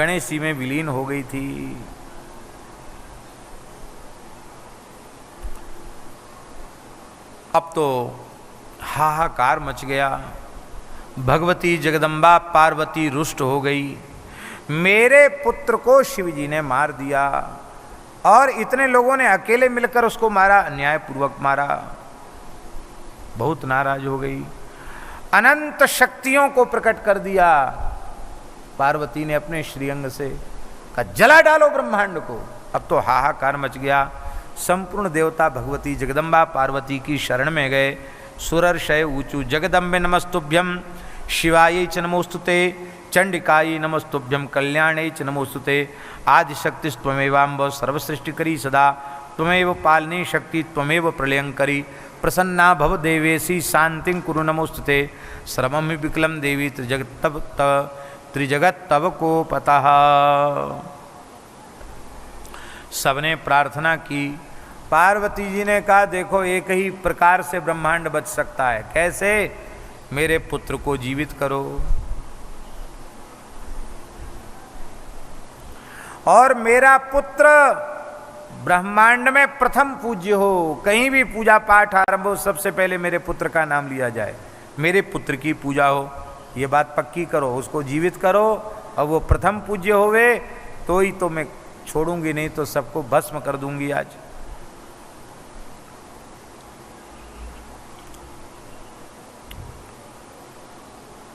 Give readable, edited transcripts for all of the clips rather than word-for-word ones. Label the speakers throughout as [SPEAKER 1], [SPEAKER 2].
[SPEAKER 1] गणेश जी में विलीन हो गई थी। अब तो हाहाकार मच गया। भगवती जगदम्बा पार्वती रुष्ट हो गई, मेरे पुत्र को शिव जी ने मार दिया और इतने लोगों ने अकेले मिलकर उसको मारा, अन्यायपूर्वक मारा। बहुत नाराज हो गई, अनंत शक्तियों को प्रकट कर दिया पार्वती ने अपने श्रीअंग से, का जला डालो ब्रह्मांड को। अब तो हाहाकार मच गया। संपूर्ण देवता भगवती जगदम्बा पार्वती की शरण में गए। सुरर्षय ऊचु जगदम्बे नमस्तुभ्यम, शिवायै च नमोस्तुते, चंडिकायै नमस्तुभ्यम, कल्याणै च नमोस्तुते, आदिशक्तिस्त्वमेवाम्ब सर्वसृष्टिकरी सदा, त्वमेव पालनी शक्ति त्वमेव प्रलयंकरी, प्रसन्ना भव देवेशी शांतिं कुरु नमोस्तुते, श्रमं विकलम देवी त्रिजगत तव को पतः। सबने प्रार्थना की। पार्वती जी ने कहा देखो एक ही प्रकार से ब्रह्मांड बच सकता है, कैसे? मेरे पुत्र को जीवित करो और मेरा पुत्र ब्रह्मांड में प्रथम पूज्य हो। कहीं भी पूजा पाठ आरंभ हो सबसे पहले मेरे पुत्र का नाम लिया जाए, मेरे पुत्र की पूजा हो। ये बात पक्की करो, उसको जीवित करो और वो प्रथम पूज्य होवे तो ही तो मैं छोड़ूंगी, नहीं तो सबको भस्म कर दूंगी आज।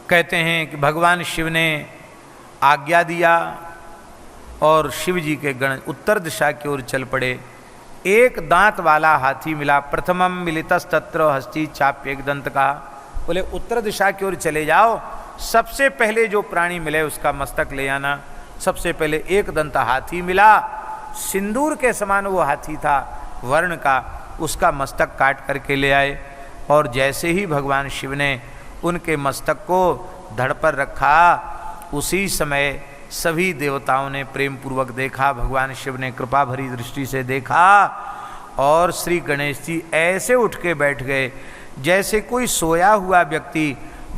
[SPEAKER 1] कहते हैं कि भगवान शिव ने आज्ञा दिया और शिव जी के गण उत्तर दिशा की ओर चल पड़े। एक दांत वाला हाथी मिला, प्रथमम मिलितस्तत्र हस्ती चाप्य एक दंत का। बोले उत्तर दिशा की ओर चले जाओ, सबसे पहले जो प्राणी मिले उसका मस्तक ले आना। सबसे पहले एक दंत हाथी मिला, सिंदूर के समान वो हाथी था वर्ण का, उसका मस्तक काट करके ले आए। और जैसे ही भगवान शिव ने उनके मस्तक को धड़ पर रखा, उसी समय सभी देवताओं ने प्रेम पूर्वक देखा। भगवान शिव ने कृपा भरी दृष्टि से देखा और श्री गणेश जी ऐसे उठ के बैठ गए जैसे कोई सोया हुआ व्यक्ति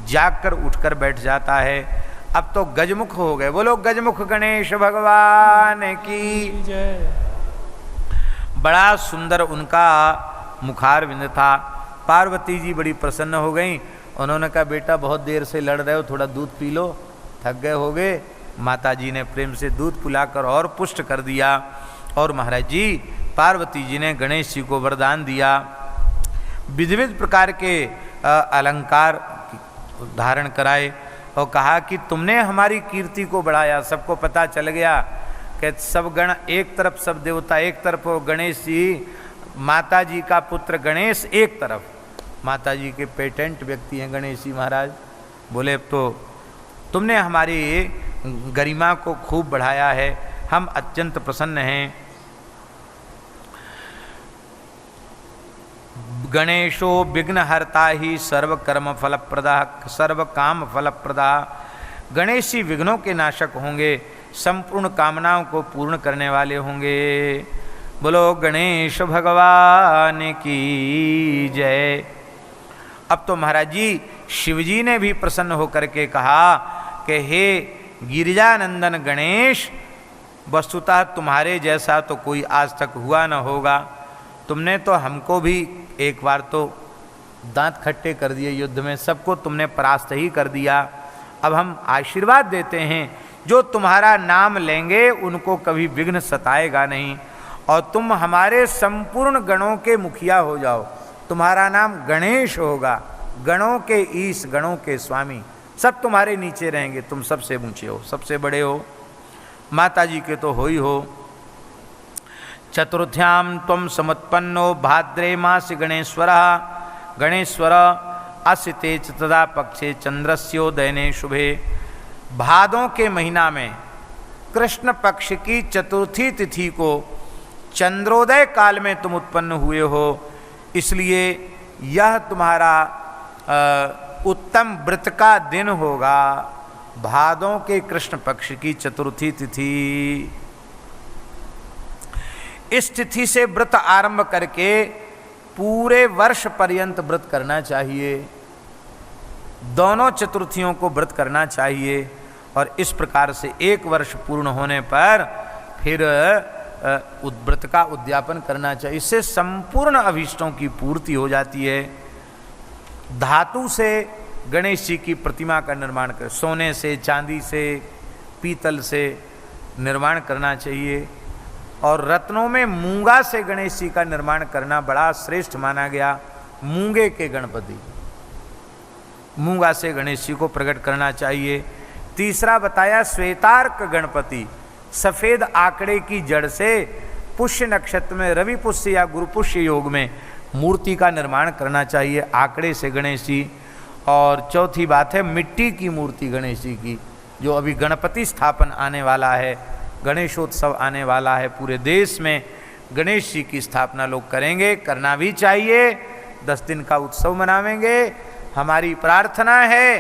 [SPEAKER 1] जागकर उठकर बैठ जाता है। अब तो गजमुख हो गए। बोलो गजमुख गणेश भगवान की जय। बड़ा सुंदर उनका मुखारविंद था। पार्वती जी बड़ी प्रसन्न हो गई। उन्होंने कहा बेटा बहुत देर से लड़ रहे हो, थोड़ा दूध पी लो, थक गए होगे। माता जी ने प्रेम से दूध पिलाकर और पुष्ट कर दिया। और महाराज जी पार्वती जी ने गणेश जी को वरदान दिया, विविध विविध प्रकार के अलंकार धारण कराए और कहा कि तुमने हमारी कीर्ति को बढ़ाया। सबको पता चल गया कि सब गण एक तरफ, सब देवता एक तरफ, गणेश जी माता जी का पुत्र गणेश एक तरफ। माता जी के पेटेंट व्यक्ति हैं गणेश जी महाराज। बोले अब तो तुमने हमारी गरिमा को खूब बढ़ाया है, हम अत्यंत प्रसन्न हैं। गणेशो विघ्नहर्ता ही सर्वकर्म फलप्रदा सर्व काम फलप्रदा। गणेश जी विघ्नों के नाशक होंगे, संपूर्ण कामनाओं को पूर्ण करने वाले होंगे। बोलो गणेश भगवान की जय। अब तो महाराज जी शिवजी ने भी प्रसन्न होकर के कहा कि हे गिरिजानंदन गणेश, वस्तुतः तुम्हारे जैसा तो कोई आज तक हुआ न होगा। तुमने तो हमको भी एक बार तो दांत खट्टे कर दिए युद्ध में, सबको तुमने परास्त ही कर दिया। अब हम आशीर्वाद देते हैं जो तुम्हारा नाम लेंगे उनको कभी विघ्न सताएगा नहीं और तुम हमारे संपूर्ण गणों के मुखिया हो जाओ। तुम्हारा नाम गणेश होगा, गणों के ईश, गणों के स्वामी, सब तुम्हारे नीचे रहेंगे। तुम सबसे ऊंचे हो, सबसे बड़े हो, माता जी के तो हो ही हो। चतुर्थ्याम त्वं समुत्पन्नो भाद्रे मासि गणेश्वरः गणेश्वर असिते च तदा पक्षे चंद्रस्योदयने शुभे। भादों के महीना में कृष्ण पक्ष की चतुर्थी तिथि को चंद्रोदय काल में तुम उत्पन्न हुए हो, इसलिए यह तुम्हारा उत्तम व्रत का दिन होगा। भादों के कृष्ण पक्ष की चतुर्थी तिथि, इस तिथि से व्रत आरंभ करके पूरे वर्ष पर्यंत व्रत करना चाहिए। दोनों चतुर्थियों को व्रत करना चाहिए और इस प्रकार से 1 वर्ष पूर्ण होने पर फिर व्रत का उद्यापन करना चाहिए। इससे संपूर्ण अभीष्टों की पूर्ति हो जाती है। धातु से गणेश जी की प्रतिमा का निर्माण कर, सोने से, चांदी से, पीतल से निर्माण करना चाहिए। और रत्नों में मूंगा से गणेश जी का निर्माण करना बड़ा श्रेष्ठ माना गया। मूंगे के गणपति, मूंगा से गणेश जी को प्रकट करना चाहिए। तीसरा बताया श्वेतार्क गणपति, सफेद आंकड़े की जड़ से पुष्य नक्षत्र में रवि पुष्य या गुरु पुष्य योग में मूर्ति का निर्माण करना चाहिए आंकड़े से गणेश जी। और चौथी बात है मिट्टी की मूर्ति गणेश जी की, जो अभी गणपति स्थापन आने वाला है, गणेशोत्सव आने वाला है, पूरे देश में गणेश जी की स्थापना लोग करेंगे, करना भी चाहिए। 10 दिन का उत्सव मनावेंगे। हमारी प्रार्थना है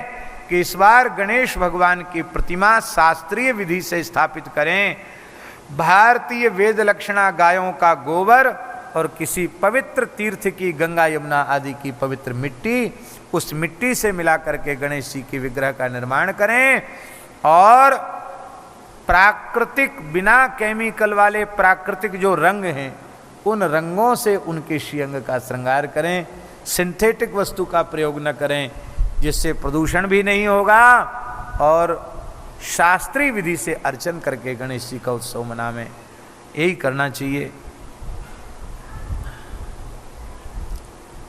[SPEAKER 1] कि इस बार गणेश भगवान की प्रतिमा शास्त्रीय विधि से स्थापित करें। भारतीय वेद लक्षणा गायों का गोबर और किसी पवित्र तीर्थ की गंगा यमुना आदि की पवित्र मिट्टी, उस मिट्टी से मिला करके गणेश जी के विग्रह का निर्माण करें। और प्राकृतिक, बिना केमिकल वाले प्राकृतिक जो रंग हैं, उन रंगों से उनके श्रीअंग का श्रृंगार करें। सिंथेटिक वस्तु का प्रयोग न करें, जिससे प्रदूषण भी नहीं होगा। और शास्त्रीय विधि से अर्चन करके गणेश जी का उत्सव मनावें, यही करना चाहिए।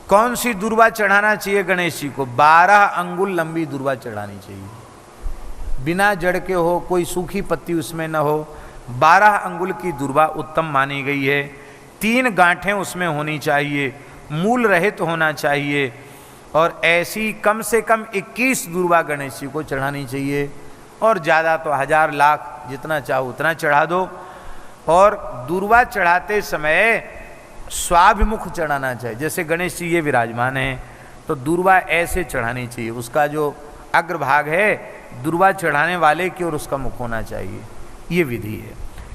[SPEAKER 1] कौन सी दुर्वा चढ़ाना चाहिए गणेश जी को? 12 अंगुल लंबी दुर्वा चढ़ानी चाहिए, बिना जड़ के हो, कोई सूखी पत्ती उसमें न हो। 12 अंगुल की दुर्वा उत्तम मानी गई है। 3 गांठें उसमें होनी चाहिए, मूल रहित होना चाहिए। और ऐसी कम से कम 21 दुर्वा गणेश जी को चढ़ानी चाहिए। और ज़्यादा तो 1000 लाख जितना चाहो उतना चढ़ा दो। और दुर्वा चढ़ाते समय स्वाभिमुख चढ़ाना चाहिए। जैसे गणेश जी ये विराजमान हैं, तो दुर्वा ऐसे चढ़ानी चाहिए, उसका जो अग्रभाग है दुर्वा चढ़ाने वाले की ओर उसका मुख होना चाहिए, ये विधि है।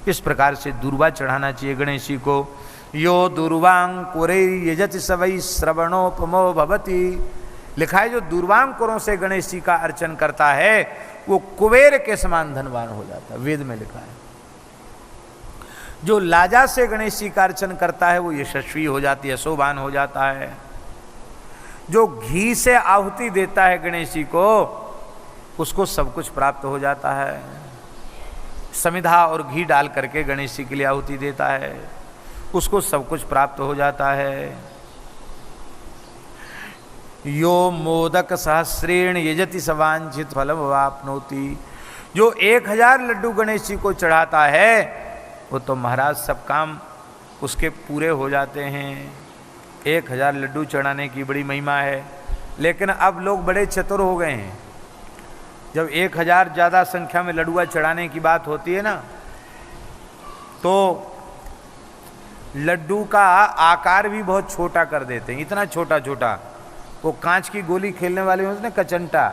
[SPEAKER 1] इस प्रकार से दुर्वा चढ़ाना चाहिए गणेश जी को। यो दुर्वांकुरे यजति सवै श्रवणोपमो भवति, लिखा है जो दुर्वांकुरों से गणेश जी का अर्चन करता है वो कुबेर के समान धनवान हो जाता है, वेद में लिखा है। जो लाजा से गणेश जी का अर्चन करता है वो यशस्वी हो जाती है, यशोवान हो जाता है। जो घी से आहुति देता है गणेश जी को, उसको सब कुछ प्राप्त हो जाता है। समिधा और घी डाल करके गणेश जी के लिए आहुति देता है, उसको सब कुछ प्राप्त हो जाता है। यो मोदक सहस्रेण यजति सवांछित फलम वाप्नोति, जो 1000 लड्डू गणेश जी को चढ़ाता है वो तो महाराज सब काम उसके पूरे हो जाते हैं। 1000 लड्डू चढ़ाने की बड़ी महिमा है। लेकिन अब लोग बड़े चतुर हो गए हैं। जब 1000 ज़्यादा संख्या में लड्डुआ चढ़ाने की बात होती है ना, तो लड्डू का आकार भी बहुत छोटा कर देते हैं, इतना छोटा छोटा। वो कांच की गोली खेलने वाले होते हैं कचंटा,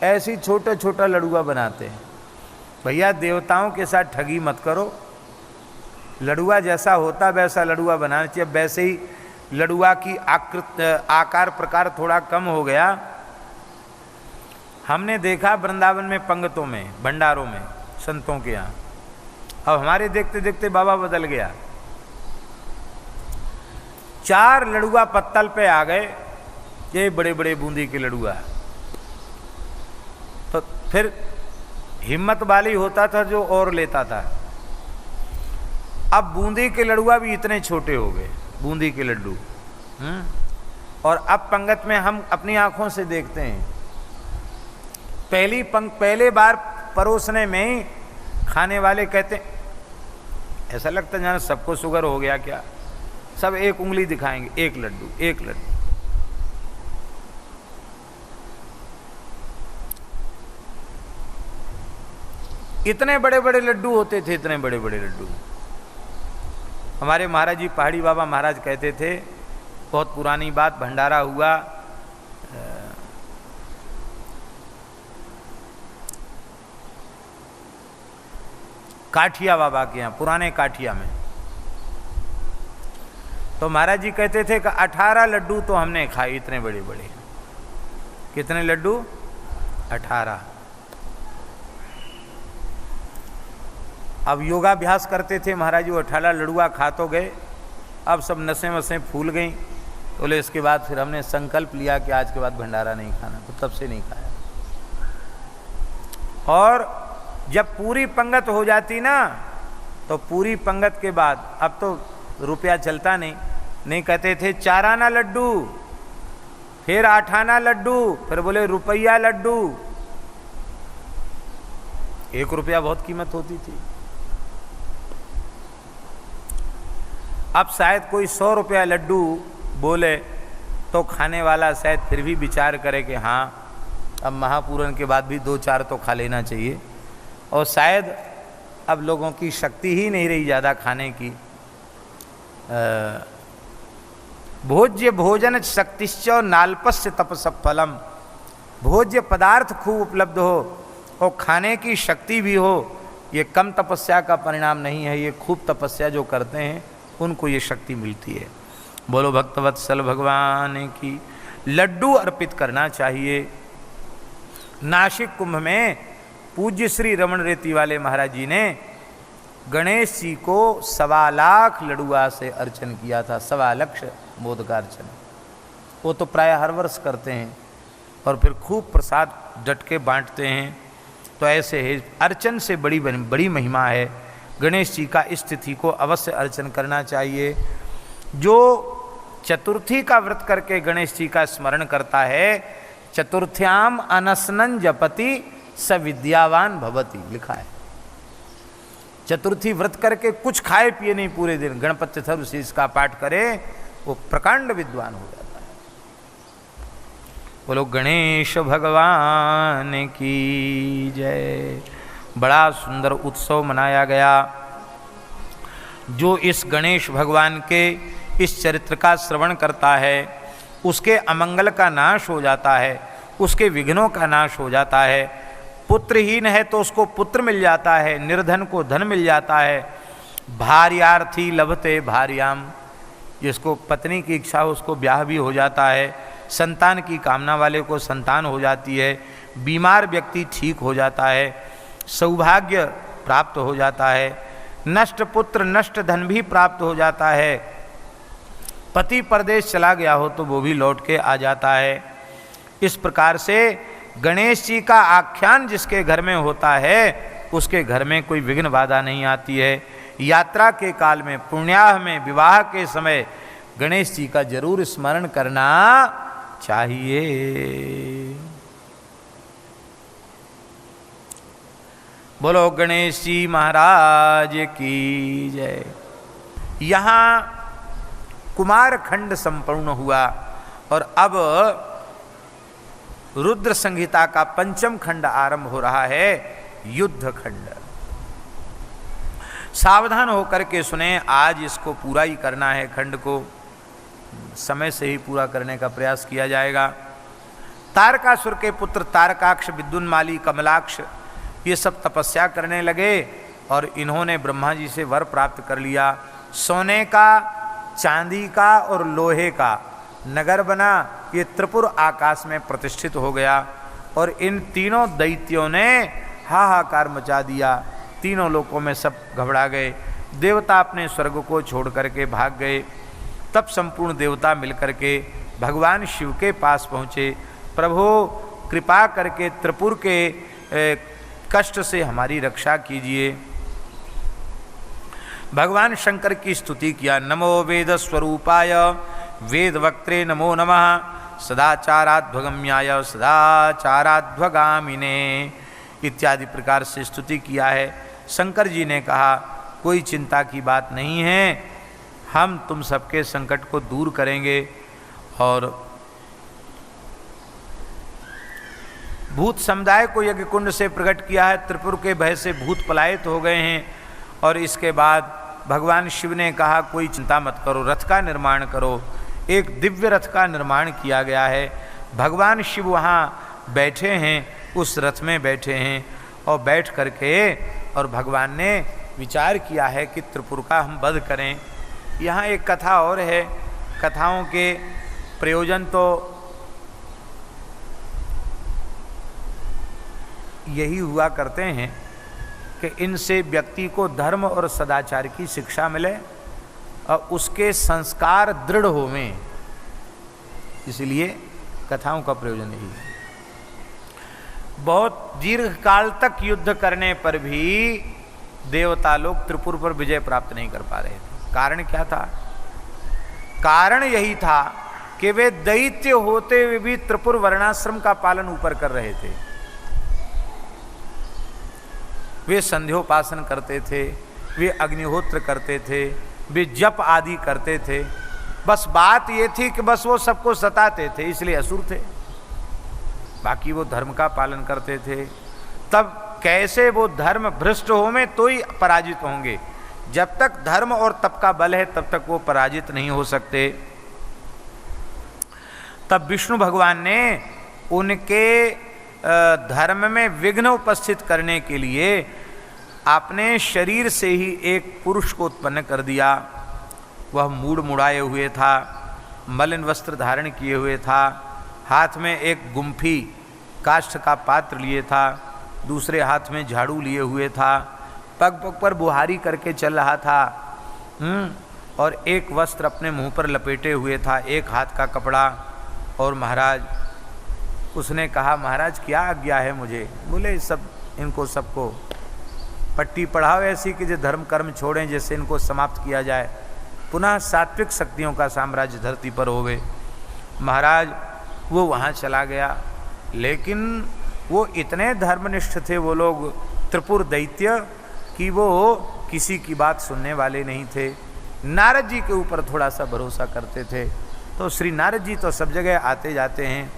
[SPEAKER 1] ऐसी छोटा छोटा लड्डुआ बनाते हैं। भैया देवताओं के साथ ठगी मत करो। लड्डुआ जैसा होता वैसा लड्डुआ बनाना चाहिए। वैसे ही लड्डुआ की आकार प्रकार थोड़ा कम हो गया। हमने देखा वृंदावन में पंगतों में, भंडारों में, संतों के यहाँ। अब हमारे देखते देखते बाबा बदल गया। 4 लड्डुआ पत्तल पे आ गए, ये बड़े बड़े बूंदी के लड्डुआ। तो फिर हिम्मत वाली होता था जो और लेता था। अब बूंदी के लड्डुआ भी इतने छोटे हो गए, बूंदी के लड्डू। और अब पंगत में हम अपनी आंखों से देखते हैं, पहले बार परोसने में ही खाने वाले कहते, ऐसा लगता है जाना सबको शुगर हो गया क्या। सब एक उंगली दिखाएंगे, एक लड्डू एक लड्डू। इतने बड़े बड़े लड्डू होते थे, इतने बड़े बड़े लड्डू। हमारे महाराज जी पहाड़ी बाबा महाराज कहते थे, बहुत पुरानी बात, भंडारा हुआ, काठिया बाबा के यहाँ, पुराने काठिया में। तो महाराज जी कहते थे कि 18 लड्डू तो हमने खाए, इतने बड़े बड़े। कितने लड्डू? 18। अब योगाभ्यास करते थे महाराज जी, 18 लड़ुआ खा तो गए, अब सब नसें वसें फूल गई। बोले इसके बाद फिर हमने संकल्प लिया कि आज के बाद भंडारा नहीं खाना, तो तब से नहीं खाया। और जब पूरी पंगत हो जाती ना, तो पूरी पंगत के बाद, अब तो रुपया चलता नहीं कहते थे 4 आना लड्डू, फिर 8 आना लड्डू, फिर बोले रुपया लड्डू। 1 रुपया बहुत कीमत होती थी। अब शायद कोई 100 रुपया लड्डू बोले तो खाने वाला शायद फिर भी विचार करे कि हाँ अब महापूरन के बाद भी 2-4 तो खा लेना चाहिए। और शायद अब लोगों की शक्ति ही नहीं रही ज़्यादा खाने की। भोज्य भोजन शक्तिश्च नाल्पस्य तपस्य फलम। भोज्य पदार्थ खूब उपलब्ध हो और खाने की शक्ति भी हो, ये कम तपस्या का परिणाम नहीं है। ये खूब तपस्या जो करते हैं उनको ये शक्ति मिलती है। बोलो भक्तवत्सल भगवान की। लड्डू अर्पित करना चाहिए। नासिक कुंभ में पूज्य श्री रमण रेती वाले महाराज जी ने गणेश जी को 1.25 लाख लडुआ से अर्चन किया था। 1.25 लाख मोदक का अर्चन, वो तो प्राय हर वर्ष करते हैं और फिर खूब प्रसाद डट के बांटते हैं। तो ऐसे है, अर्चन से बड़ी महिमा है। गणेश जी का इस तिथि को अवश्य अर्चन करना चाहिए। जो चतुर्थी का व्रत करके गणेश जी का स्मरण करता है, चतुर्थ्याम अनसनन जपति स विद्यावान भवति, लिखा है। चतुर्थी व्रत करके कुछ खाए पिए नहीं पूरे दिन, गणपति थरुशीष का पाठ करे, वो प्रकांड विद्वान हो जाता है। बोलो गणेश भगवान की जय। बड़ा सुंदर उत्सव मनाया गया। जो इस गणेश भगवान के इस चरित्र का श्रवण करता है, उसके अमंगल का नाश हो जाता है, उसके विघ्नों का नाश हो जाता है। पुत्रहीन है तो उसको पुत्र मिल जाता है, निर्धन को धन मिल जाता है। भार्यार्थी लभते भार्याम, जिसको पत्नी की इच्छा हो उसको ब्याह भी हो जाता है। संतान की कामना वाले को संतान हो जाती है। बीमार व्यक्ति ठीक हो जाता है। सौभाग्य प्राप्त हो जाता है। नष्ट पुत्र नष्ट धन भी प्राप्त हो जाता है। पति परदेश चला गया हो तो वो भी लौट के आ जाता है। इस प्रकार से गणेश जी का आख्यान जिसके घर में होता है, उसके घर में कोई विघ्न बाधा नहीं आती है। यात्रा के काल में, पुण्याह में, विवाह के समय गणेश जी का जरूर स्मरण करना चाहिए। बोलो गणेश जी महाराज की जय। यहाँ कुमार खंड संपूर्ण हुआ और अब रुद्र संहिता का 5वां खंड आरंभ हो रहा है, युद्ध खंड। सावधान होकर के सुने, आज इसको पूरा ही करना है। खंड को समय से ही पूरा करने का प्रयास किया जाएगा। तारकासुर के पुत्र तारकाक्ष, विद्युन्माली, कमलाक्ष, ये सब तपस्या करने लगे और इन्होंने ब्रह्मा जी से वर प्राप्त कर लिया। सोने का, चांदी का और लोहे का नगर बना। ये त्रिपुर आकाश में प्रतिष्ठित हो गया और इन तीनों दैत्यों ने हाहाकार मचा दिया। तीनों लोकों में सब घबरा गए। देवता अपने स्वर्ग को छोड़ करके भाग गए। तब संपूर्ण देवता मिलकर के भगवान शिव के पास पहुँचे। प्रभु कृपा करके त्रिपुर के कष्ट से हमारी रक्षा कीजिए। भगवान शंकर की स्तुति किया। नमो वेद स्वरूपाय वेद वक्त्रे नमो नमः सदाचाराध्वगम्याय सदाचाराध्वगामिने इत्यादि प्रकार से स्तुति किया है। शंकर जी ने कहा कोई चिंता की बात नहीं है, हम तुम सबके संकट को दूर करेंगे। और भूत समुदाय को यज्ञ कुंड से प्रकट किया है। त्रिपुर के भय से भूत पलायित हो गए हैं। और इसके बाद भगवान शिव ने कहा कोई चिंता मत करो, रथ का निर्माण करो। एक दिव्य रथ का निर्माण किया गया है। भगवान शिव वहाँ बैठे हैं, उस रथ में बैठे हैं और बैठ करके और भगवान ने विचार किया है कि त्रिपुर का हम वध करें। यहाँ एक कथा और है। कथाओं के प्रयोजन तो यही हुआ करते हैं कि इनसे व्यक्ति को धर्म और सदाचार की शिक्षा मिले और उसके संस्कार दृढ़ होवें, इसलिए कथाओं का प्रयोजन यही है। बहुत दीर्घ काल तक युद्ध करने पर भी देवता लोग त्रिपुर पर विजय प्राप्त नहीं कर पा रहे थे। कारण क्या था? कारण यही था कि वे दैत्य होते हुए भी त्रिपुर वर्णाश्रम का पालन ऊपर कर रहे थे। वे संध्योपासन करते थे, वे अग्निहोत्र करते थे, वे जप आदि करते थे। बस बात ये थी कि बस वो सबको सताते थे, इसलिए असुर थे। बाकी वो धर्म का पालन करते थे। तब कैसे वो धर्म भ्रष्ट होंगे तो ही पराजित होंगे। जब तक धर्म और तप का बल है तब तक वो पराजित नहीं हो सकते। तब विष्णु भगवान ने उनके धर्म में विघ्न उपस्थित करने के लिए अपने शरीर से ही एक पुरुष को उत्पन्न कर दिया। वह मूड़ मुड़ाए हुए था, मलिन वस्त्र धारण किए हुए था, हाथ में एक गुम्फी काष्ठ का पात्र लिए था, दूसरे हाथ में झाड़ू लिए हुए था, पग पग पर बुहारी करके चल रहा था, और एक वस्त्र अपने मुंह पर लपेटे हुए था, एक हाथ का कपड़ा। और महाराज, उसने कहा, महाराज क्या आज्ञा है मुझे? बोले, सब इनको सबको पट्टी पढ़ाओ ऐसी कि जो धर्म कर्म छोड़ें, जैसे इनको समाप्त किया जाए, पुनः सात्विक शक्तियों का साम्राज्य धरती पर होवे। महाराज वो वहाँ चला गया, लेकिन वो इतने धर्मनिष्ठ थे वो लोग त्रिपुर दैत्य कि वो किसी की बात सुनने वाले नहीं थे। नारद जी के ऊपर थोड़ा सा भरोसा करते थे। तो श्री नारद जी तो सब जगह आते जाते हैं।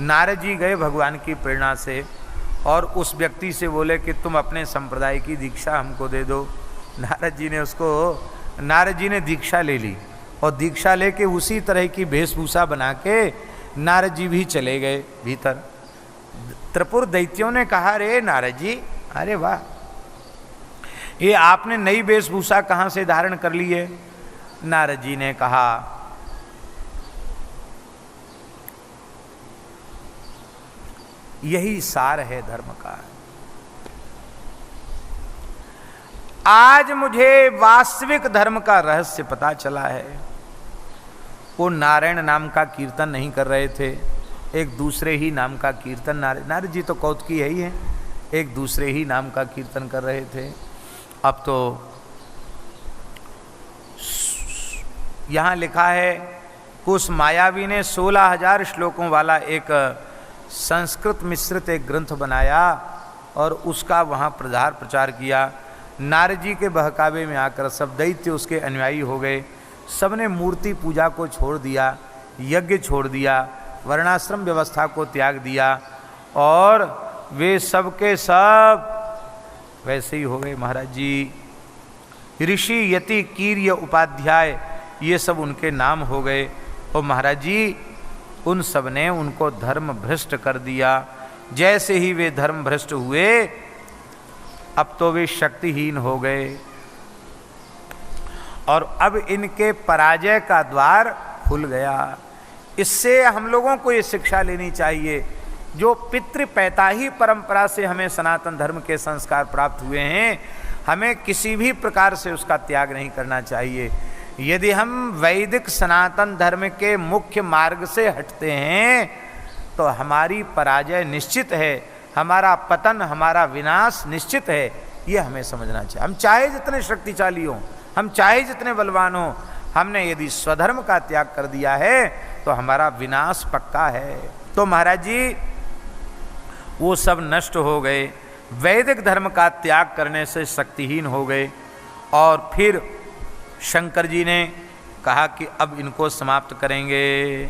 [SPEAKER 1] नारद जी गए भगवान की प्रेरणा से और उस व्यक्ति से बोले कि तुम अपने संप्रदाय की दीक्षा हमको दे दो। नारद जी ने दीक्षा ले ली और दीक्षा लेके उसी तरह की वेशभूषा बना के नारद जी भी चले गए भीतर। त्रिपुर दैत्यों ने कहा, रे नारद जी, अरे वाह, ये आपने नई वेशभूषा कहाँ से धारण कर ली है? नारद जी ने कहा, यही सार है धर्म का। आज मुझे वास्तविक धर्म का रहस्य पता चला है। वो नारायण नाम का कीर्तन नहीं कर रहे थे, एक दूसरे ही नाम का कीर्तन, नारद जी तो कौतुकी है ही है, एक दूसरे ही नाम का कीर्तन कर रहे थे। अब तो यहाँ लिखा है कि उस मायावी ने 16,000 श्लोकों वाला एक संस्कृत मिश्रित एक ग्रंथ बनाया और उसका वहाँ प्रचार किया। नारद जी के बहकावे में आकर सब दैत्य उसके अनुयायी हो गए। सबने मूर्ति पूजा को छोड़ दिया, यज्ञ छोड़ दिया, वर्णाश्रम व्यवस्था को त्याग दिया और वे सब के सब वैसे ही हो गए। महाराज जी, ऋषि, यति, कीर्य, उपाध्याय, ये सब उनके नाम हो गए। और महाराज जी, उन सब ने उनको धर्म भ्रष्ट कर दिया। जैसे ही वे धर्म भ्रष्ट हुए, अब तो वे शक्तिहीन हो गए और अब इनके पराजय का द्वार खुल गया। इससे हम लोगों को ये शिक्षा लेनी चाहिए, जो पितृपैताही परंपरा से हमें सनातन धर्म के संस्कार प्राप्त हुए हैं, हमें किसी भी प्रकार से उसका त्याग नहीं करना चाहिए। यदि हम वैदिक सनातन धर्म के मुख्य मार्ग से हटते हैं तो हमारी पराजय निश्चित है, हमारा पतन, हमारा विनाश निश्चित है। ये हमें समझना चाहिए। हम चाहे जितने शक्तिशाली हों, हम चाहे जितने बलवान हों, हमने यदि स्वधर्म का त्याग कर दिया है तो हमारा विनाश पक्का है। तो महाराज जी, वो सब नष्ट हो गए, वैदिक धर्म का त्याग करने से शक्तिहीन हो गए। और फिर शंकर जी ने कहा कि अब इनको समाप्त करेंगे।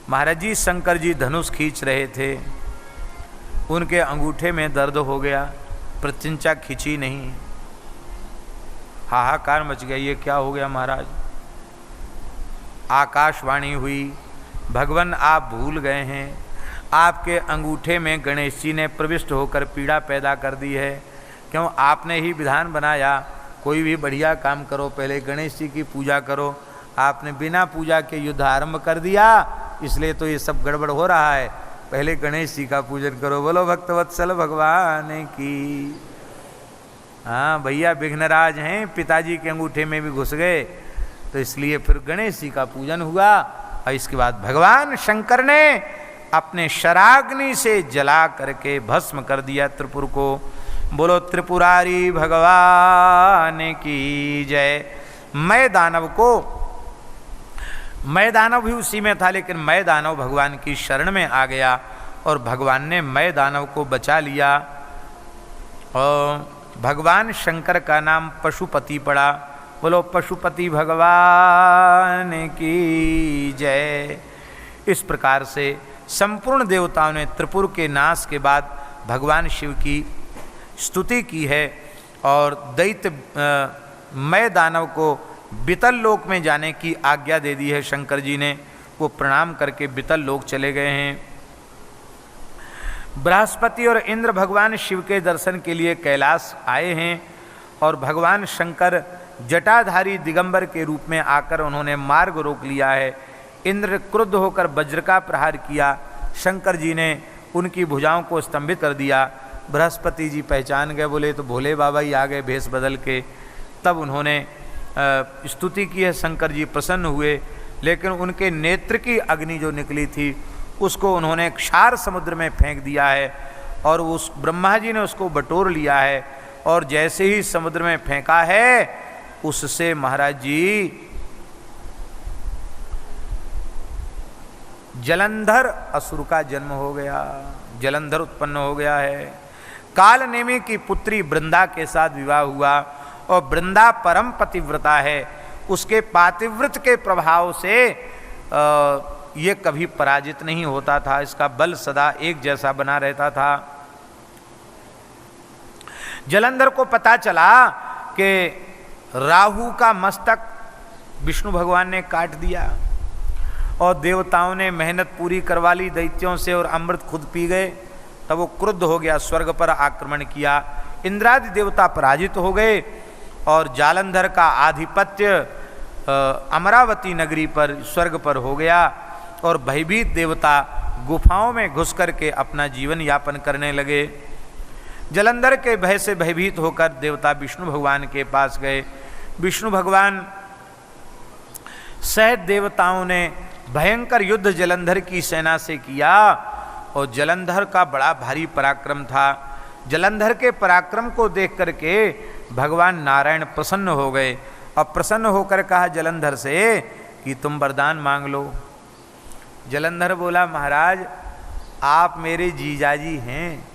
[SPEAKER 1] महाराज जी, शंकर जी धनुष खींच रहे थे, उनके अंगूठे में दर्द हो गया, प्रत्यंचा खिंची नहीं। हाहाकार मच गया, ये क्या हो गया महाराज? आकाशवाणी हुई, भगवान आप भूल गए हैं, आपके अंगूठे में गणेश जी ने प्रविष्ट होकर पीड़ा पैदा कर दी है। क्यों? आपने ही विधान बनाया, कोई भी बढ़िया काम करो पहले गणेश जी की पूजा करो। आपने बिना पूजा के युद्ध आरंभ कर दिया, इसलिए तो ये सब गड़बड़ हो रहा है। पहले गणेश जी का पूजन करो। बोलो भक्तवत्सल भगवान की। हाँ भैया विघ्नराज हैं, पिताजी के अंगूठे में भी घुस गए, तो इसलिए फिर गणेश जी का पूजन हुआ। और इसके बाद भगवान शंकर ने अपने शराग्नि से जला करके भस्म कर दिया त्रिपुर को। बोलो त्रिपुरारी भगवान की जय। मैं दानव भी उसी में था, लेकिन मैं दानव भगवान की शरण में आ गया और भगवान ने मैं दानव को बचा लिया। और भगवान शंकर का नाम पशुपति पड़ा। बोलो पशुपति भगवान की जय। इस प्रकार से संपूर्ण देवताओं ने त्रिपुर के नाश के बाद भगवान शिव की स्तुति की है और दैत्य मैं दानव को बितल लोक में जाने की आज्ञा दे दी है शंकर जी ने। वो प्रणाम करके बितल लोक चले गए हैं। बृहस्पति और इंद्र भगवान शिव के दर्शन के लिए कैलाश आए हैं और भगवान शंकर जटाधारी दिगंबर के रूप में आकर उन्होंने मार्ग रोक लिया है। इंद्र क्रुद्ध होकर वज्र का प्रहार किया, शंकर जी ने उनकी भुजाओं को स्तंभित कर दिया। बृहस्पति जी पहचान गए, बोले तो भोले बाबा ही आ गए भेष बदल के। तब उन्होंने स्तुति की है, शंकर जी प्रसन्न हुए, लेकिन उनके नेत्र की अग्नि जो निकली थी उसको उन्होंने क्षार समुद्र में फेंक दिया है और उस ब्रह्मा जी ने उसको बटोर लिया है। और जैसे ही समुद्र में फेंका है उससे महाराज जी जलंधर असुर का जन्म हो गया, जलंधर उत्पन्न हो गया है। काल नेमी की पुत्री वृंदा के साथ विवाह हुआ और वृंदा परम पतिव्रता है। उसके पातिव्रत के प्रभाव से ये कभी पराजित नहीं होता था, इसका बल सदा एक जैसा बना रहता था। जलंधर को पता चला कि राहु का मस्तक विष्णु भगवान ने काट दिया और देवताओं ने मेहनत पूरी करवा ली दैत्यों से और अमृत खुद पी गए। तब वो क्रुद्ध हो गया, स्वर्ग पर आक्रमण किया। इंद्रादि देवता पराजित हो गए और जालंधर का आधिपत्य अमरावती नगरी पर स्वर्ग पर हो गया और भयभीत देवता गुफाओं में घुस करके अपना जीवन यापन करने लगे। जलंधर के भय से भयभीत होकर देवता विष्णु भगवान के पास गए। विष्णु भगवान सहित देवताओं ने भयंकर युद्ध जलंधर की सेना से किया और जलंधर का बड़ा भारी पराक्रम था। जलंधर के पराक्रम को देख करके भगवान नारायण प्रसन्न हो गए और प्रसन्न होकर कहा जलंधर से कि तुम वरदान मांग लो। जलंधर बोला महाराज आप मेरे जीजाजी हैं,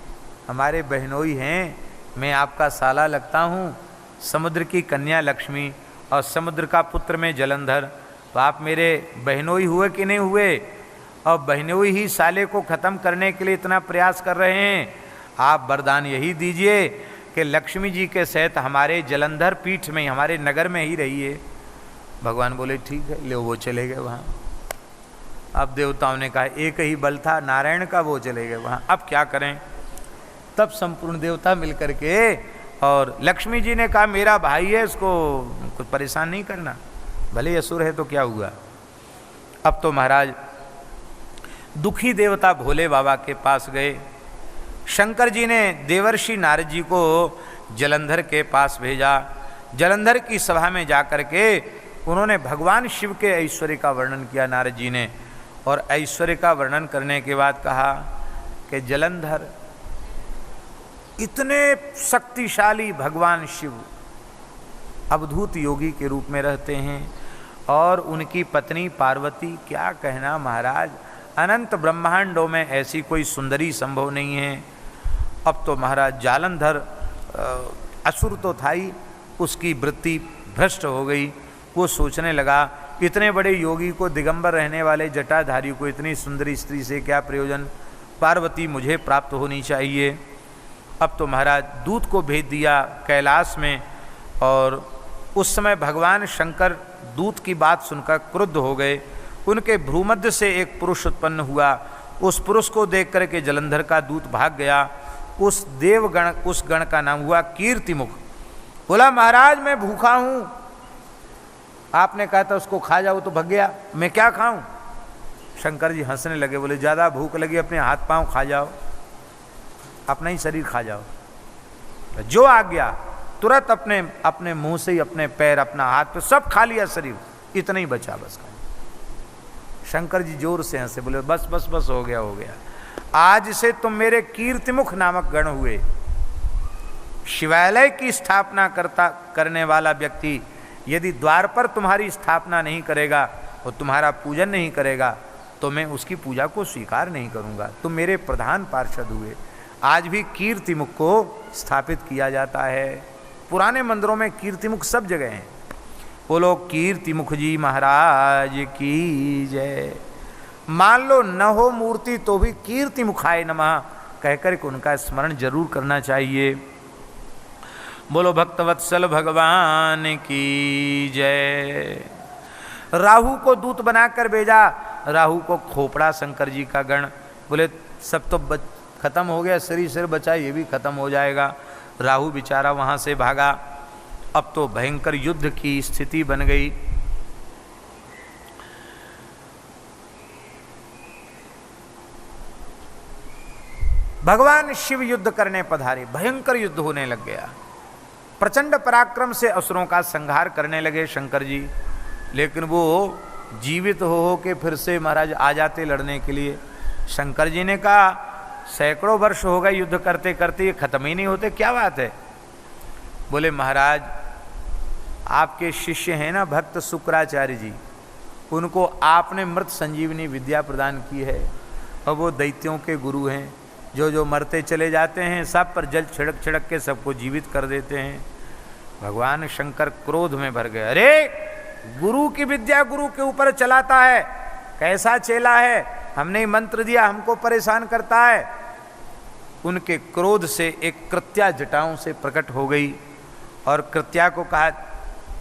[SPEAKER 1] हमारे बहनोई हैं, मैं आपका साला लगता हूँ, समुद्र की कन्या लक्ष्मी और समुद्र का पुत्र में जलंधर, तो आप मेरे बहनोई हुए कि नहीं हुए? और बहनोई ही साले को ख़त्म करने के लिए इतना प्रयास कर रहे हैं। आप वरदान यही दीजिए कि लक्ष्मी जी के सहित हमारे जलंधर पीठ में हमारे नगर में ही रहिए। भगवान बोले ठीक है, ले वो चले गए वहाँ। अब देवताओं ने कहा एक ही बल था नारायण का, वो चले गए वहाँ, अब क्या करें? तब संपूर्ण देवता मिलकर के और लक्ष्मी जी ने कहा मेरा भाई है, इसको कुछ परेशान नहीं करना, भले असुर है तो क्या हुआ। अब तो महाराज दुखी देवता भोले बाबा के पास गए। शंकर जी ने देवर्षि नारद जी को जलंधर के पास भेजा। जलंधर की सभा में जाकर के उन्होंने भगवान शिव के ऐश्वर्य का वर्णन किया नारद जी ने, और ऐश्वर्य का वर्णन करने के बाद कहा कि जलंधर इतने शक्तिशाली भगवान शिव अवधूत योगी के रूप में रहते हैं और उनकी पत्नी पार्वती, क्या कहना महाराज, अनंत ब्रह्मांडों में ऐसी कोई सुंदरी संभव नहीं है। अब तो महाराज जालंधर असुर तो था ही, उसकी वृत्ति भ्रष्ट हो गई। वो सोचने लगा इतने बड़े योगी को, दिगंबर रहने वाले जटाधारी को इतनी सुंदरी स्त्री से क्या प्रयोजन, पार्वती मुझे प्राप्त होनी चाहिए। अब तो महाराज दूत को भेज दिया कैलाश में, और उस समय भगवान शंकर दूत की बात सुनकर क्रुद्ध हो गए। उनके भ्रूमध्य से एक पुरुष उत्पन्न हुआ। उस पुरुष को देख करके जलंधर का दूत भाग गया। उस देवगण, उस गण का नाम हुआ कीर्तिमुख। बोला महाराज मैं भूखा हूँ, आपने कहा था उसको खा जाओ तो भग गया, मैं क्या खाऊं? शंकर जी हंसने लगे, बोले ज़्यादा भूख लगी अपने हाथ पांव खा जाओ, अपना ही शरीर खा जाओ, जो आ गया। तुरंत अपने अपने मुंह से ही अपने पैर, अपना हाथ पे सब खा लिया शरीर, इतना ही बचा बस। शंकर जी जोर से हंसे, बोले बस बस बस, हो गया हो गया। आज से तुम मेरे कीर्तिमुख नामक गण हुए। शिवालय की स्थापना करने वाला व्यक्ति यदि द्वार पर तुम्हारी स्थापना नहीं करेगा और तुम्हारा पूजन नहीं करेगा तो मैं उसकी पूजा को स्वीकार नहीं करूंगा। तुम मेरे प्रधान पार्षद हुए। आज भी कीर्तिमुख को स्थापित किया जाता है। पुराने मंदिरों में कीर्तिमुख सब जगह हैं। बोलो कीर्तिमुख जी महाराज की जय। मान लो न हो मूर्ति तो भी कीर्तिमुखाय नमः कहकर के उनका स्मरण जरूर करना चाहिए। बोलो भक्तवत्सल भगवान की जय। राहु को दूत बनाकर भेजा, राहु को खोपड़ा शंकर जी का गण। बोले सब तो खत्म हो गया, शरीर बचा, ये भी खत्म हो जाएगा। राहु बेचारा वहां से भागा। अब तो भयंकर युद्ध की स्थिति बन गई। भगवान शिव युद्ध करने पधारे। भयंकर युद्ध होने लग गया। प्रचंड पराक्रम से असुरों का संहार करने लगे शंकर जी। लेकिन वो जीवित हो के फिर से महाराज आ जाते लड़ने के लिए। शंकर जी ने कहा सैकड़ों वर्ष हो गए युद्ध करते करते, ये खत्म ही नहीं होते, क्या बात है। बोले महाराज आपके शिष्य हैं ना भक्त शुक्राचार्य जी, उनको आपने मृत संजीवनी विद्या प्रदान की है और वो दैत्यों के गुरु हैं। जो जो मरते चले जाते हैं सब पर जल छिड़क छिड़क के सबको जीवित कर देते हैं। भगवान शंकर क्रोध में भर गए। अरे गुरु की विद्या गुरु के ऊपर चलाता है, कैसा चेला है, हमने मंत्र दिया हमको परेशान करता है। उनके क्रोध से एक कृत्या जटाओं से प्रकट हो गई और कृत्या को कहा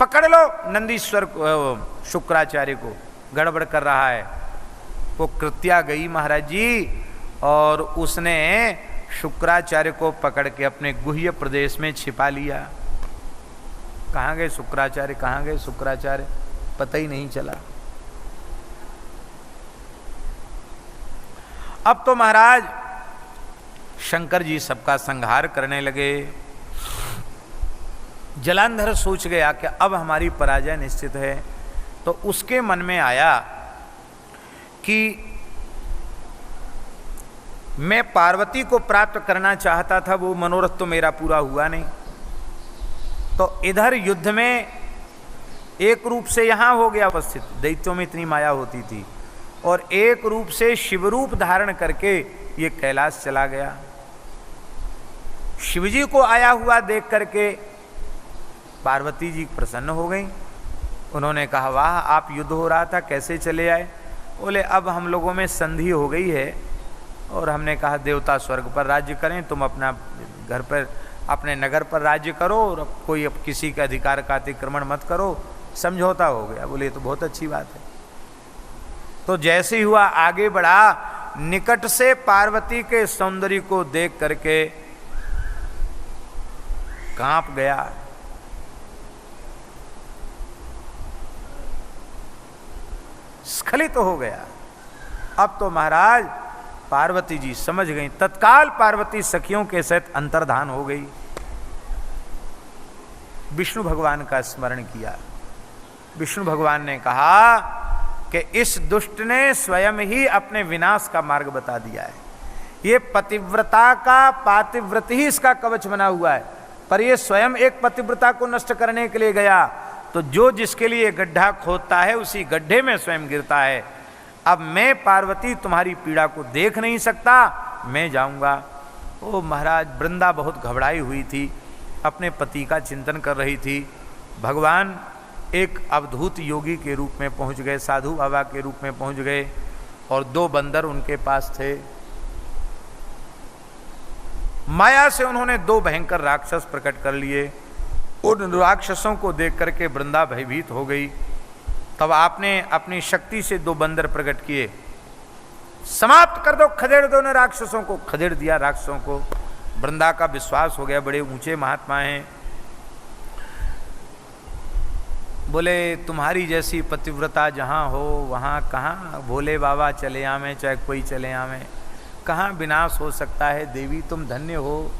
[SPEAKER 1] पकड़ लो नंदीश्वर को, शुक्राचार्य को गड़बड़ कर रहा है। वो कृत्या गई महाराज जी और उसने शुक्राचार्य को पकड़ के अपने गुह्य प्रदेश में छिपा लिया। कहाँ गए शुक्राचार्य, कहाँ गए शुक्राचार्य, पता ही नहीं चला। अब तो महाराज शंकर जी सबका संहार करने लगे। जलांधर सोच गया कि अब हमारी पराजय निश्चित है। तो उसके मन में आया कि मैं पार्वती को प्राप्त करना चाहता था, वो मनोरथ तो मेरा पूरा हुआ नहीं। तो इधर युद्ध में एक रूप से यहां हो गया उपस्थित, दैत्यों में इतनी माया होती थी, और एक रूप से शिवरूप धारण करके ये कैलाश चला गया। शिवजी को आया हुआ देख करके पार्वती जी प्रसन्न हो गई। उन्होंने कहा वाह आप युद्ध हो रहा था कैसे चले आए। बोले अब हम लोगों में संधि हो गई है और हमने कहा देवता स्वर्ग पर राज्य करें, तुम अपना घर पर अपने नगर पर राज्य करो और कोई अब किसी के अधिकार का अतिक्रमण मत करो, समझौता हो गया। बोले तो बहुत अच्छी बात है। तो जैसे ही हुआ आगे बढ़ा, निकट से पार्वती के सौंदर्य को देख करके कांप गया। स्खलित हो गया। अब तो महाराज पार्वती जी समझ गई। तत्काल पार्वती सखियों के सहित अंतर्धान हो गई। विष्णु भगवान का स्मरण किया। विष्णु भगवान ने कहा कि इस दुष्ट ने स्वयं ही अपने विनाश का मार्ग बता दिया है। ये पतिव्रता का पातिव्रत ही इसका कवच बना हुआ है, पर ये स्वयं एक पतिव्रता को नष्ट करने के लिए गया। तो जो जिसके लिए गड्ढा खोदता है उसी गड्ढे में स्वयं गिरता है। अब मैं पार्वती तुम्हारी पीड़ा को देख नहीं सकता, मैं जाऊंगा। ओ महाराज वृंदा बहुत घबराई हुई थी, अपने पति का चिंतन कर रही थी। भगवान एक अवधूत योगी के रूप में पहुंच गए, साधु बाबा के रूप में पहुंच गए और 2 बंदर उनके पास थे। माया से उन्होंने 2 भयंकर राक्षस प्रकट कर लिए। उन राक्षसों को देख करके वृंदा भयभीत हो गई। तब आपने अपनी शक्ति से 2 बंदर प्रकट किए, समाप्त कर दो, खदेड़ दो ने राक्षसों को। खदेड़ दिया राक्षसों को। वृंदा का विश्वास हो गया, बड़े ऊंचे महात्मा हैं। बोले तुम्हारी जैसी पतिव्रता जहाँ हो वहाँ कहाँ भोले बाबा चले आवे, चाहे कोई चले आवे, कहाँ विनाश हो सकता है। देवी तुम धन्य हो,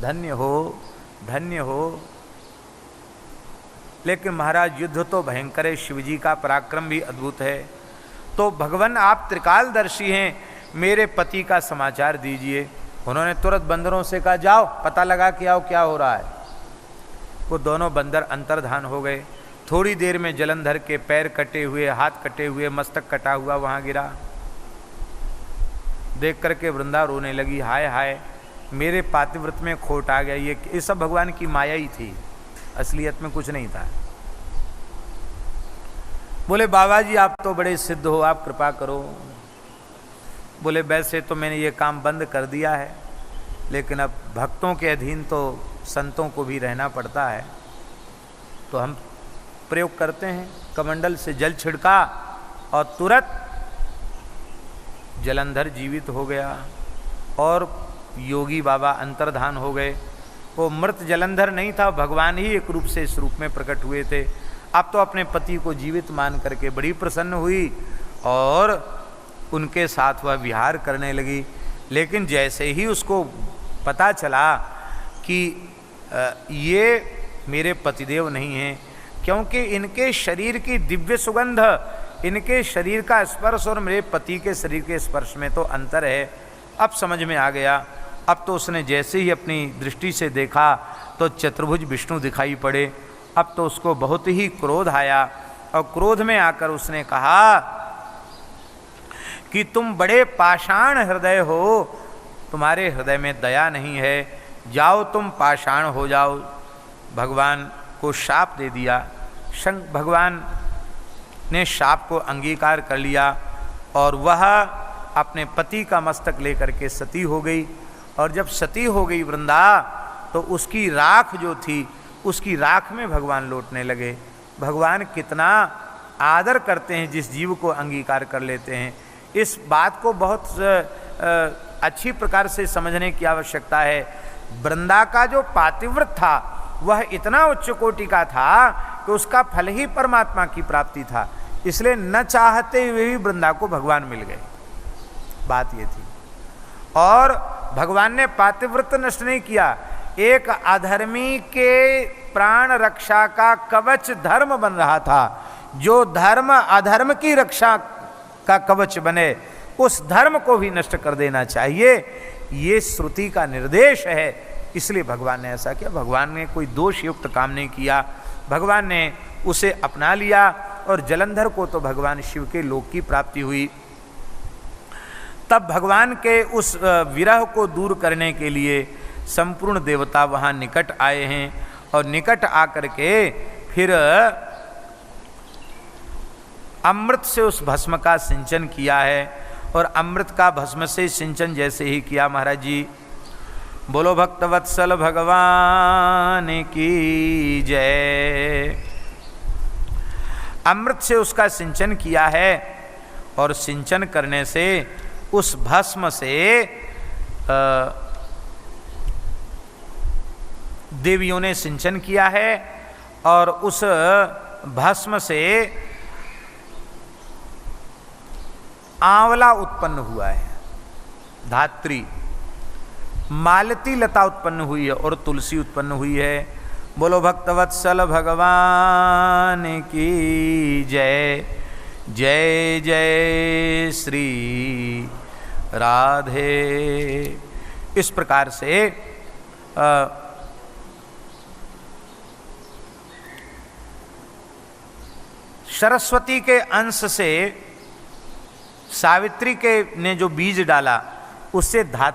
[SPEAKER 1] धन्य हो, धन्य हो। लेकिन महाराज युद्ध तो भयंकर है, शिव जी का पराक्रम भी अद्भुत है। तो भगवान आप त्रिकालदर्शी हैं, मेरे पति का समाचार दीजिए। उन्होंने तुरंत बंदरों से कहा जाओ पता लगा के आओ क्या हो रहा है। वो दोनों बंदर अंतर्धान हो गए। थोड़ी देर में जलंधर के पैर कटे हुए, हाथ कटे हुए, मस्तक कटा हुआ वहाँ गिरा। देख करके वृंदा रोने लगी, हाय हाय मेरे पातिव्रत में खोट आ गया। ये सब भगवान की माया ही थी, असलियत में कुछ नहीं था। बोले बाबा जी आप तो बड़े सिद्ध हो, आप कृपा करो। बोले वैसे तो मैंने ये काम बंद कर दिया है, लेकिन अब भक्तों के अधीन तो संतों को भी रहना पड़ता है, तो हम प्रयोग करते हैं। कमंडल से जल छिड़का और तुरंत जलंधर जीवित हो गया और योगी बाबा अंतर्धान हो गए। वो मृत जलंधर नहीं था, भगवान ही एक रूप से इस रूप में प्रकट हुए थे। अब तो अपने पति को जीवित मान करके बड़ी प्रसन्न हुई और उनके साथ वह विहार करने लगी। लेकिन जैसे ही उसको पता चला कि ये मेरे पतिदेव नहीं हैं, क्योंकि इनके शरीर की दिव्य सुगंध, इनके शरीर का स्पर्श और मेरे पति के शरीर के स्पर्श में तो अंतर है, अब समझ में आ गया। अब तो उसने जैसे ही अपनी दृष्टि से देखा तो चतुर्भुज विष्णु दिखाई पड़े। अब तो उसको बहुत ही क्रोध आया और क्रोध में आकर उसने कहा कि तुम बड़े पाषाण हृदय हो, तुम्हारे हृदय में दया नहीं है, जाओ तुम पाषाण हो जाओ। भगवान को शाप दे दिया। भगवान ने शाप को अंगीकार कर लिया और वह अपने पति का मस्तक लेकर के सती हो गई। और जब सती हो गई वृंदा, तो उसकी राख जो थी, उसकी राख में भगवान लौटने लगे। भगवान कितना आदर करते हैं जिस जीव को अंगीकार कर लेते हैं। इस बात को बहुत अच्छी प्रकार से समझने की आवश्यकता है। वृंदा का जो पातिव्रत था वह इतना उच्च कोटि का था कि उसका फल ही परमात्मा की प्राप्ति था, इसलिए न चाहते हुए भी वृंदा को भगवान मिल गए। बात ये थी। और भगवान ने पातिव्रत नष्ट नहीं किया। एक अधर्मी के प्राण रक्षा का कवच धर्म बन रहा था। जो धर्म अधर्म की रक्षा का कवच बने, उस धर्म को भी नष्ट कर देना चाहिए, ये श्रुति का निर्देश है। इसलिए भगवान ने ऐसा किया। भगवान ने कोई दोष युक्त काम नहीं किया, भगवान ने उसे अपना लिया और जलंधर को तो भगवान शिव के लोक की प्राप्ति हुई। तब भगवान के उस विरह को दूर करने के लिए संपूर्ण देवता वहाँ निकट आए हैं और निकट आकर के फिर अमृत से उस भस्म का सिंचन किया है। और अमृत का भस्म से सिंचन जैसे ही किया, महाराज जी बोलो भक्तवत्सल भगवान की जय। अमृत से उसका सिंचन किया है और सिंचन करने से उस भस्म से देवियों ने सिंचन किया है और उस भस्म से आंवला उत्पन्न हुआ है, धात्री मालती लता उत्पन्न हुई है और तुलसी उत्पन्न हुई है। बोलो भक्तवत्सल भगवान की जय। जय जय श्री राधे। इस प्रकार से सरस्वती के अंश से सावित्री के ने जो बीज डाला, उससे धातु